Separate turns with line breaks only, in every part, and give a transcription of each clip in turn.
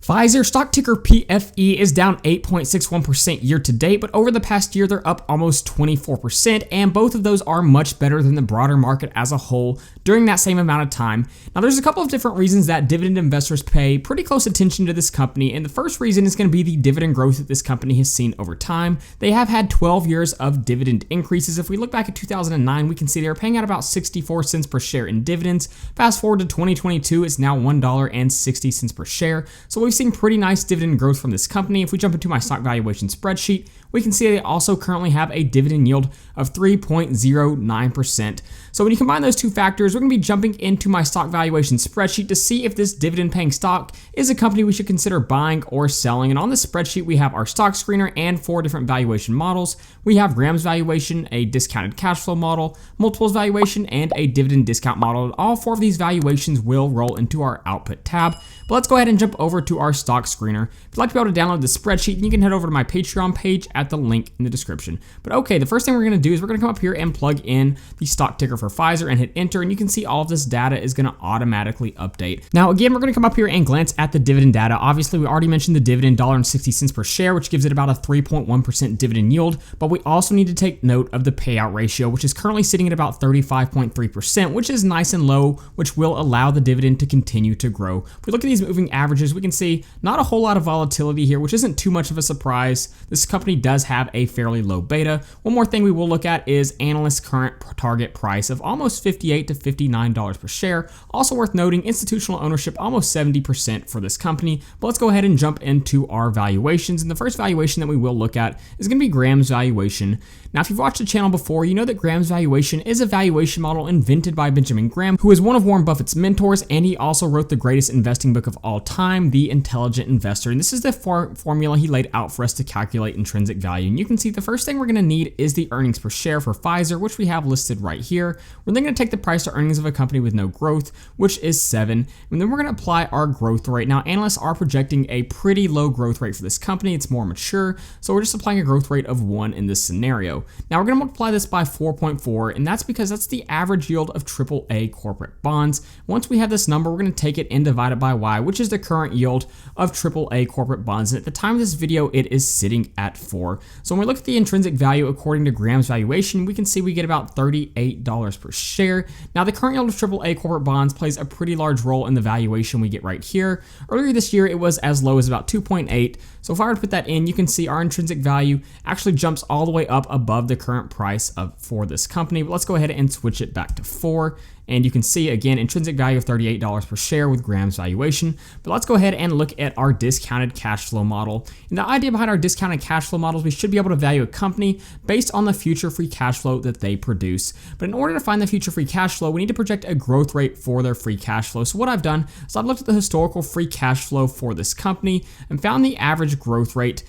Pfizer, stock ticker PFE, is down 8.61% year to date, but over the past year, they're up almost 24%, and both of those are much better than the broader market as a whole during that same amount of time. Now, there's a couple of different reasons that dividend investors pay pretty close attention to this company, and the first reason is going to be the dividend growth that this company has seen over time. They have had 12 years of dividend increases. If we look back at 2009, we can see they were paying out about 64 cents per share in dividends. Fast forward to 2022, it's now $1.60 per share. So we've seen pretty nice dividend growth from this company. If we jump into my stock valuation spreadsheet, we can see they also currently have a dividend yield of 3.09%. So when you combine those two factors, we're going to be jumping into my stock valuation spreadsheet to see if this dividend paying stock is a company we should consider buying or selling. And on this spreadsheet, we have our stock screener and 4 different valuation models. We have Graham's valuation, a discounted cash flow model, multiples valuation, and a dividend discount model. All 4 of these valuations will roll into our output tab. But let's go ahead and jump over to our stock screener. If you'd like to be able to download the spreadsheet, you can head over to my Patreon page at the link in the description. But okay, the first thing we're going to do is we're going to come up here and plug in the stock ticker for Pfizer and hit enter, and you can see all of this data is going to automatically update. Now again, we're going to come up here and glance at the dividend data. Obviously, we already mentioned the dividend, $1.60 per share, which gives it about a 3.1% dividend yield, but we also need to take note of the payout ratio, which is currently sitting at about 35.3%, which is nice and low, which will allow the dividend to continue to grow. If we look at these moving averages, we can see not a whole lot of volatility here, which isn't too much of a surprise. This company does have a fairly low beta. One more thing we will look at is analysts' current target price of almost $58 to $59 per share. Also worth noting, institutional ownership almost 70% for this company. But let's go ahead and jump into our valuations. And the first valuation that we will look at is going to be Graham's valuation. Now, if you've watched the channel before, you know that Graham's valuation is a valuation model invented by Benjamin Graham, who is one of Warren Buffett's mentors, and he also wrote the greatest investing book of all time, The Intelligent Investor. And this is the formula he laid out for us to calculate intrinsic value. And you can see the first thing we're going to need is the earnings per share for Pfizer, which we have listed right here. We're then going to take the price to earnings of a company with no growth, which is 7. And then we're going to apply our growth rate. Now, analysts are projecting a pretty low growth rate for this company. It's more mature. So we're just applying a growth rate of 1 in this scenario. Now, we're going to multiply this by 4.4, and that's because that's the average yield of AAA corporate bonds. Once we have this number, we're going to take it and divide it by Y, which is the current yield of AAA corporate bonds. And at the time of this video, it is sitting at 4. So when we look at the intrinsic value according to Graham's valuation, we can see we get about $38 per share. Now, the current yield of AAA corporate bonds plays a pretty large role in the valuation we get right here. Earlier this year, it was as low as about 2.8. So if I were to put that in, you can see our intrinsic value actually jumps all the way up above the current price for this company. But let's go ahead and switch it back to 4. And you can see, again, intrinsic value of $38 per share with Graham's valuation. But let's go ahead and look at our discounted cash flow model. And the idea behind our discounted cash flow models, we should be able to value a company based on the future free cash flow that they produce. But in order to find the future free cash flow, we need to project a growth rate for their free cash flow. So what I've done is I've looked at the historical free cash flow for this company and found the average growth rate.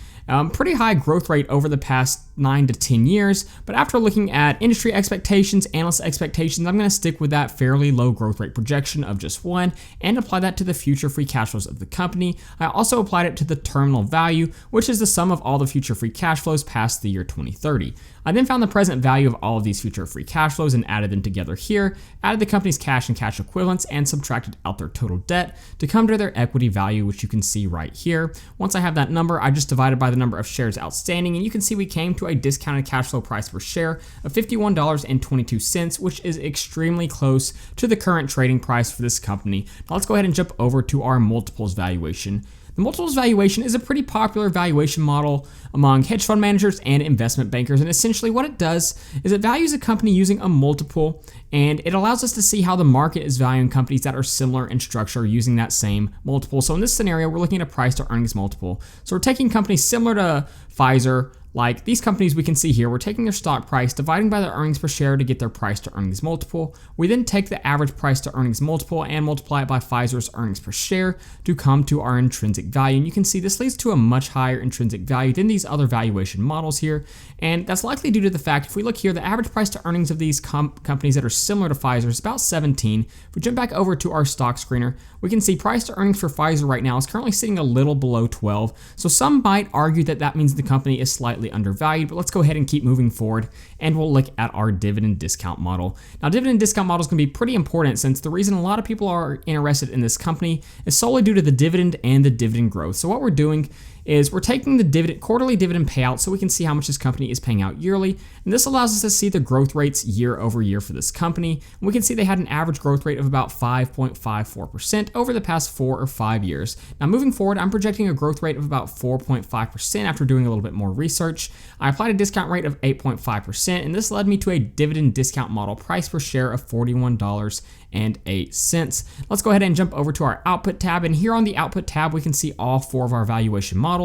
Pretty high growth rate over the past 9 to 10 years, but after looking at industry expectations, analyst expectations, I'm going to stick with that fairly low growth rate projection of just 1 and apply that to the future free cash flows of the company. I also applied it to the terminal value, which is the sum of all the future free cash flows past the year 2030. I then found the present value of all of these future free cash flows and added them together here, added the company's cash and cash equivalents, and subtracted out their total debt to come to their equity value, which you can see right here. Once I have that number, I just divided by the number of shares outstanding, and you can see we came to a discounted cash flow price per share of $51.22, which is extremely close to the current trading price for this company. Now let's go ahead and jump over to our multiples valuation. The multiples valuation is a pretty popular valuation model among hedge fund managers and investment bankers, and essentially what it does is it values a company using a multiple, and it allows us to see how the market is valuing companies that are similar in structure using that same multiple. So in this scenario, we're looking at a price to earnings multiple. So we're taking companies similar to Pfizer, like these companies we can see here. We're taking their stock price, dividing by their earnings per share to get their price to earnings multiple. We then take the average price to earnings multiple and multiply it by Pfizer's earnings per share to come to our intrinsic value. And you can see this leads to a much higher intrinsic value than these other valuation models here. And that's likely due to the fact, if we look here, the average price to earnings of these companies that are similar to Pfizer is about 17. If we jump back over to our stock screener, we can see price to earnings for Pfizer right now is currently sitting a little below 12. So some might argue that that means the company is slightly slightly undervalued, but let's go ahead and keep moving forward and we'll look at our dividend discount model. Now, dividend discount model is going to be pretty important since the reason a lot of people are interested in this company is solely due to the dividend and the dividend growth. So what we're doing is we're taking the quarterly dividend payout so we can see how much this company is paying out yearly, and this allows us to see the growth rates year over year for this company. And we can see they had an average growth rate of about 5.54% over the past 4 or 5 years. Now moving forward, I'm projecting a growth rate of about 4.5% after doing a little bit more research. I applied a discount rate of 8.5%, and this led me to a dividend discount model price per share of $41.08. Let's go ahead and jump over to our output tab, and here on the output tab we can see all 4 of our valuation models.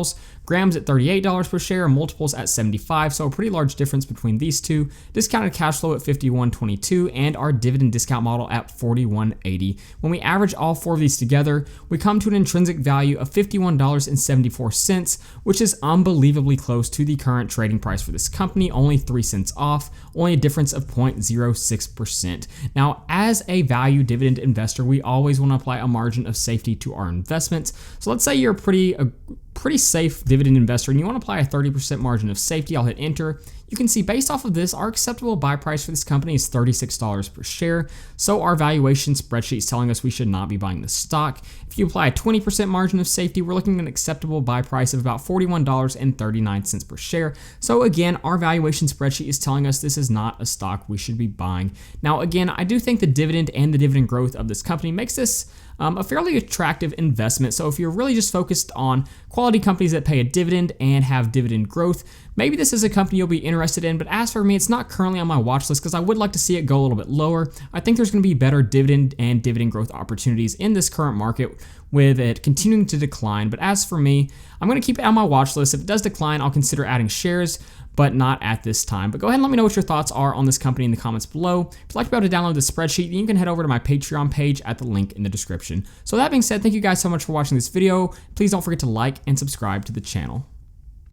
Grams at $38 per share, multiples at 75, so a pretty large difference between these two. Discounted cash flow at 51.22, and our dividend discount model at 41.80. When we average all 4 of these together, we come to an intrinsic value of $51.74, which is unbelievably close to the current trading price for this company, only 3 cents off, only a difference of 0.06%. Now, as a value dividend investor, we always want to apply a margin of safety to our investments. So let's say you're a pretty safe dividend investor and you want to apply a 30% margin of safety. I'll hit enter. You can see based off of this, our acceptable buy price for this company is $36 per share. So our valuation spreadsheet is telling us we should not be buying this stock. If you apply a 20% margin of safety, we're looking at an acceptable buy price of about $41.39 per share. So again, our valuation spreadsheet is telling us this is not a stock we should be buying. Now again, I do think the dividend and the dividend growth of this company makes this a fairly attractive investment. So if you're really just focused on quality companies that pay a dividend and have dividend growth, maybe this is a company you'll be interested in. But as for me, it's not currently on my watch list because I would like to see it go a little bit lower. I think there's going to be better dividend and dividend growth opportunities in this current market with it continuing to decline. But as for me, I'm going to keep it on my watch list. If it does decline, I'll consider adding shares, but not at this time. But go ahead and let me know what your thoughts are on this company in the comments below. If you'd like to be able to download the spreadsheet, then you can head over to my Patreon page at the link in the description. So that being said, thank you guys so much for watching this video. Please don't forget to like and subscribe to the channel.